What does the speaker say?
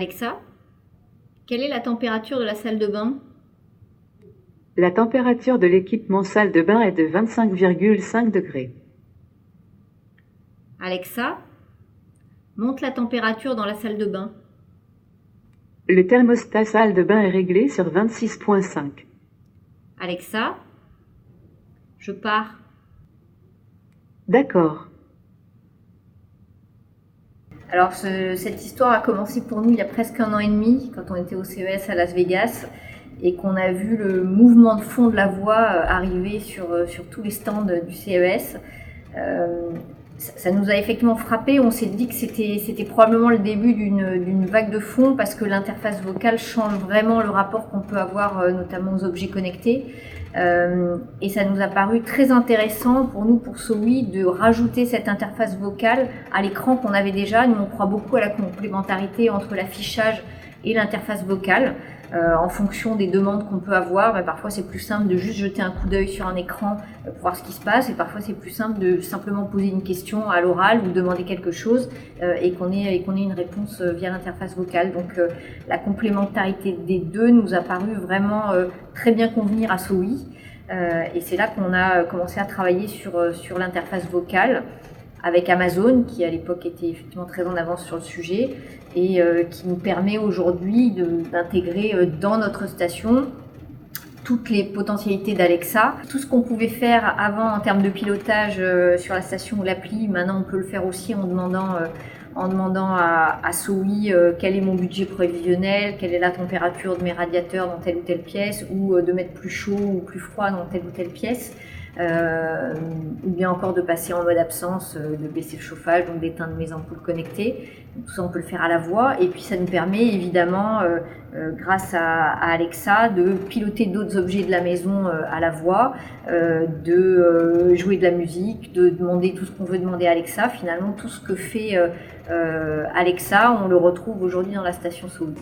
Alexa, quelle est la température de la salle de bain? La température de l'équipement salle de bain est de 25,5 degrés. Alexa, monte la température dans la salle de bain. Le thermostat salle de bain est réglé sur 26,5. Alexa, je pars. D'accord. Alors cette histoire a commencé pour nous il y a presque 1 an et demi, quand on était au CES à Las Vegas et qu'on a vu le mouvement de fond de la voix arriver sur tous les stands du CES. Ça nous a effectivement frappé. On s'est dit que c'était probablement le début d'une vague de fond parce que l'interface vocale change vraiment le rapport qu'on peut avoir notamment aux objets connectés. Et ça nous a paru très intéressant pour nous, pour SOWI, de rajouter cette interface vocale à l'écran qu'on avait déjà. Nous, on croit beaucoup à la complémentarité entre l'affichage et l'interface vocale. En fonction des demandes qu'on peut avoir, parfois c'est plus simple de juste jeter un coup d'œil sur un écran pour voir ce qui se passe, et parfois c'est plus simple de simplement poser une question à l'oral ou demander quelque chose et qu'on ait une réponse via l'interface vocale. Donc la complémentarité des deux nous a paru vraiment très bien convenir à SOWI, et c'est là qu'on a commencé à travailler sur l'interface vocale avec Amazon, qui à l'époque était effectivement très en avance sur le sujet et qui nous permet aujourd'hui d'intégrer dans notre station toutes les potentialités d'Alexa. Tout ce qu'on pouvait faire avant en termes de pilotage sur la station ou l'appli, maintenant on peut le faire aussi en demandant à SOWI quel est mon budget prévisionnel, quelle est la température de mes radiateurs dans telle ou telle pièce, ou de mettre plus chaud ou plus froid dans telle ou telle pièce. Ou bien encore de passer en mode absence, de baisser le chauffage, donc d'éteindre mes ampoules connectées. Donc, tout ça on peut le faire à la voix, et puis ça nous permet évidemment grâce à Alexa de piloter d'autres objets de la maison à la voix, de jouer de la musique, de demander tout ce qu'on veut demander à Alexa. Finalement tout ce que fait Alexa on le retrouve aujourd'hui dans la station SOWI.